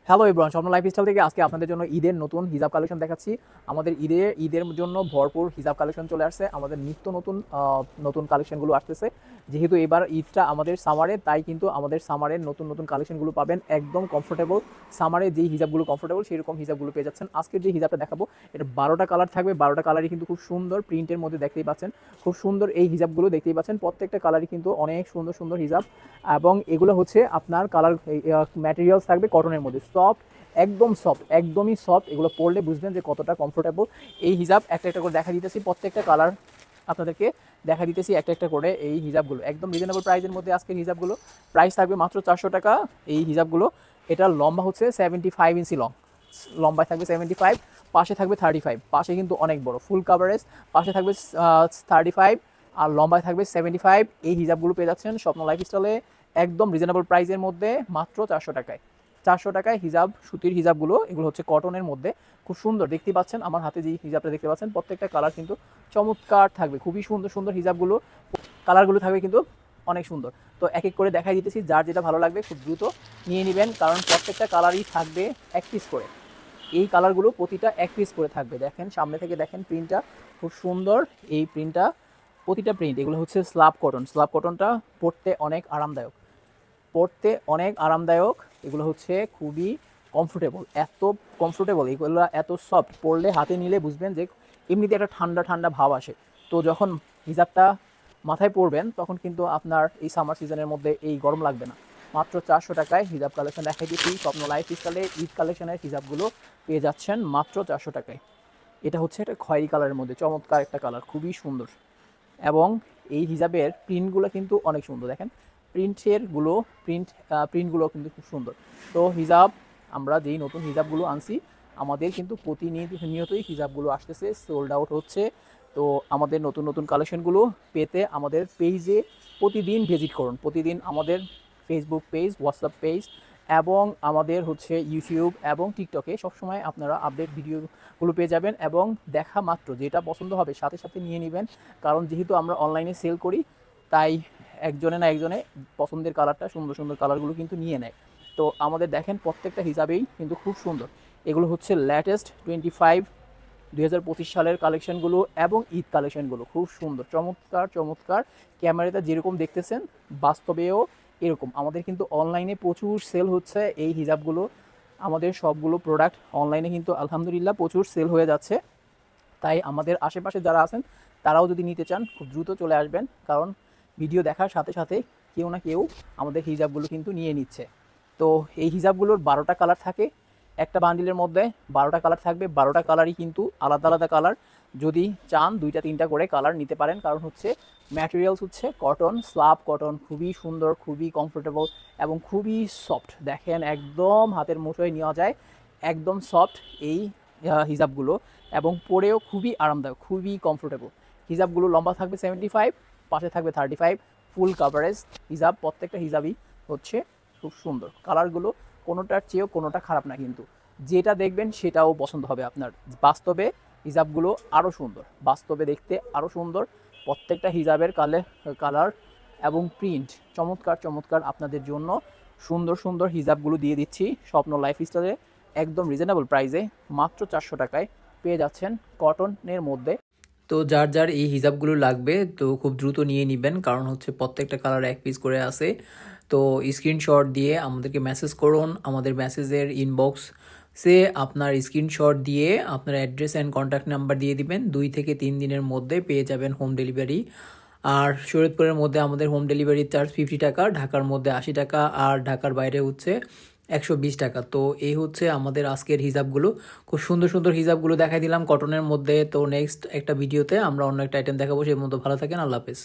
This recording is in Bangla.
হ্যালো এভরিওয়ান, স্বপ্ন লাইফস্টাইল থেকে আজকে আপনাদের জন্য ঈদের নতুন হিজাব কালেকশন দেখাচ্ছি। আমাদের ঈদের জন্য ভরপুর হিজাব কালেকশন চলে আসছে। আমাদের নিত্য নতুন নতুন কালেকশনগুলো আসতেছে। যেহেতু এবার ঈদটা আমাদের সামারে, তাই কিন্তু আমাদের সামারের নতুন নতুন কালেকশনগুলো পাবেন একদম কমফোর্টেবল। সামারে যেই হিজাবগুলো কমফোর্টেবল সেরকম হিজাবগুলো পেয়ে যাচ্ছেন। আজকের যে হিজাবটা দেখাবো এটা 12টা কালার থাকবে। 12টা কালারই কিন্তু খুব সুন্দর, প্রিন্টের মধ্যে দেখতেই পাচ্ছেন। খুব সুন্দর এই হিজাবগুলো দেখতেই পাচ্ছেন। প্রত্যেকটা কালারই কিন্তু অনেক সুন্দর সুন্দর হিজাব, এবং এগুলো হচ্ছে আপনার কালার ম্যাটেরিয়ালস থাকবে কটনের মধ্যে, সফট, একদম সফট, একদমই সফট। এগুলো পরলে বুঝবেন যে কতটা কমফোর্টেবল। এই হিজাব একটা একটা করে দেখা দিতেছি, প্রত্যেকটা কালার আপনাদেরকে দেখা দিতেছি একটা একটা করে। এই হিজাবগুলো একদম রিজনেবল প্রাইসের মধ্যে আজকের হিজাবগুলো প্রাইস থাকবে মাত্র 400 টাকা। এই হিজাবগুলো এটার লম্বা হচ্ছে 75 ইঞ্চি লং, লম্বায় থাকবে 75, পাশে থাকবে 35, পাশে কিন্তু অনেক বড় ফুল কাভারেজ, পাশে থাকবে 35 আর লম্বায় থাকবে 75। এই হিজাবগুলো পেয়ে যাচ্ছেন স্বপ্ন লাইফস্টাইলে একদম রিজনেবল প্রাইসের মধ্যে মাত্র 400 টাকায়। 400 টাকায় হিজাব, সুতির হিজাবগুলো, এগুলো হচ্ছে কটনের মধ্যে, খুব সুন্দর দেখতে পাচ্ছেন। আমার হাতে যে হিজাবটা দেখতে পাচ্ছেন প্রত্যেকটা কালার কিন্তু চমৎকার থাকবে, খুবই সুন্দর সুন্দর হিজাবগুলো, কালারগুলো থাকবে কিন্তু অনেক সুন্দর। তো এক এক করে দেখাই দিতেছি, যার যেটা ভালো লাগবে খুব দ্রুত নিয়ে নেবেন, কারণ প্রত্যেকটা কালারই থাকবে এক পিস করে। এই কালারগুলো প্রতিটা এক পিস করে থাকবে। দেখেন সামনে থেকে দেখেন প্রিন্টটা খুব সুন্দর। এই প্রিন্টটা, প্রতিটা প্রিন্ট, এগুলো হচ্ছে স্লাব কটন। স্লাব কটনটা পরতে অনেক আরামদায়ক, পরতে অনেক আরামদায়ক। এগুলো হচ্ছে খুবই কমফোর্টেবল, এত কমফোর্টেবল, এগুলো এত সফট, পরলে হাতে নিলে বুঝবেন যে এমনিতে একটা ঠান্ডা ঠান্ডা ভাব আসে। তো যখন হিজাবটা মাথায় পরবেন তখন কিন্তু আপনার এই সামার সিজনের মধ্যে এই গরম লাগবে না। মাত্র 400 টাকায় হিজাব কালেকশন দেখাই দিচ্ছি। স্বপ্ন লাইফস্টাইলে ঈদ কালেকশনের হিজাবগুলো পেয়ে যাচ্ছেন মাত্র 400 টাকায়। এটা হচ্ছে একটা খয়েরি কালারের মধ্যে চমৎকার একটা কালার, খুবই সুন্দর। এবং এই হিজাবের প্রিন্টগুলো কিন্তু অনেক সুন্দর। দেখেন প্রিন্টগুলো কিন্তু খুব সুন্দর। তো হিজাব, আমরা যেই নতুন হিজাবগুলো আনছি, আমাদের কিন্তু প্রতিনিয়তই হিজাবগুলো আসতেছে, সোল্ড আউট হচ্ছে। তো আমাদের নতুন নতুন কালেকশনগুলো পেতে আমাদের পেজে প্রতিদিন ভিজিট করুন। প্রতিদিন আমাদের ফেসবুক পেজ, হোয়াটসঅ্যাপ পেজ এবং আমাদের হচ্ছে ইউটিউব এবং টিকটকে সবসময় আপনারা আপডেট ভিডিওগুলো পেয়ে যাবেন, এবং দেখা মাত্র যেটা পছন্দ হবে সাথে সাথে নিয়ে নেবেন। কারণ যেহেতু আমরা অনলাইনে সেল করি, তাই একজনে না একজনে পছন্দের কালারটা, সুন্দর সুন্দর কালারগুলো কিন্তু নিয়ে নেয়। তো আমাদের দেখেন প্রত্যেকটা হিসাবেই কিন্তু খুব সুন্দর। এগুলো হচ্ছে লেটেস্ট 2025 সালের কালেকশনগুলো এবং ঈদ কালেকশনগুলো খুব সুন্দর, চমৎকার চমৎকার। ক্যামেরাতে যেরকম দেখতেছেন বাস্তবেও এরকম। আমাদের কিন্তু অনলাইনে প্রচুর সেল হচ্ছে এই হিজাবগুলো। আমাদের সবগুলো প্রোডাক্ট অনলাইনে কিন্তু আলহামদুলিল্লাহ প্রচুর সেল হয়ে যাচ্ছে। তাই আমাদের আশেপাশে যারা আছেন তারাও যদি নিতে চান খুব দ্রুত চলে আসবেন, কারণ ভিডিও দেখার সাথে সাথে কেউ না কেউ আমাদের হিজাবগুলো কিন্তু নিয়ে নিচ্ছে। তো এই হিজাবগুলোর 12টা কালার থাকে, একটা বান্ডিলের মধ্যে 12টা কালার থাকবে। 12টা কালারই কিন্তু আলাদা আলাদা কালার। যদি চান 2টা 3টা করে কালার নিতে পারেন, কারণ হচ্ছে ম্যাটেরিয়ালস হচ্ছে কটন, স্লাব কটন, খুবই সুন্দর, খুবই কমফোর্টেবল এবং খুবই সফট। দেখেন একদম হাতের মুঠোয় নেওয়া যায়, একদম সফট এই হিজাবগুলো, এবং পরেও খুবই আরামদায়ক, খুবই কমফোর্টেবল। হিজাবগুলো লম্বা থাকবে 75, পাশে থাকবে 35, ফুল কাভারেজ হিজাব। প্রত্যেকটা হিজাবই হচ্ছে খুব সুন্দর। কালারগুলো কোনোটার চেয়েও কোনোটা খারাপ না, কিন্তু যেটা দেখবেন সেটাও পছন্দ হবে আপনার। বাস্তবে হিজাবগুলো আরও সুন্দর, বাস্তবে দেখতে আরও সুন্দর। প্রত্যেকটা হিজাবের কালার এবং প্রিন্ট চমৎকার চমৎকার। আপনাদের জন্য সুন্দর সুন্দর হিজাবগুলো দিয়ে দিচ্ছি স্বপ্ন লাইফস্টাইলে একদম রিজনেবল প্রাইসে। মাত্র 400 টাকায় পেয়ে যাচ্ছেন কটনের মধ্যে। তো যার যার এই হিজাবগুলো লাগবে তো খুব দ্রুত নিয়ে নেবেন, কারণ হচ্ছে প্রত্যেকটা কালার এক পিস করে আছে। তো স্ক্রিনশট দিয়ে আমাদেরকে মেসেজ করুন। আমাদের মেসেজের ইনবক্সে আপনার স্ক্রিনশট দিয়ে আপনার অ্যাড্রেস অ্যান্ড কন্ট্যাক্ট নাম্বার দিয়ে দিবেন। 2 থেকে 3 দিনের মধ্যে পেয়ে যাবেন হোম ডেলিভারি। আর শরীয়তপুরের মধ্যে আমাদের হোম ডেলিভারির চার্জ 50 টাকা, ঢাকার মধ্যে 80 টাকা, আর ঢাকার বাইরে হচ্ছে 120 টাকা। তো এই হচ্ছে আমাদের আজকের হিজাবগুলো। খুব সুন্দর সুন্দর হিজাবগুলো দেখাই দিলাম কটনের মধ্যে। তো নেক্সট একটা ভিডিওতে আমরা অন্য একটা আইটেম দেখাবো। সেই মতো ভালো থাকেন, আল্লাহ হাফেজ।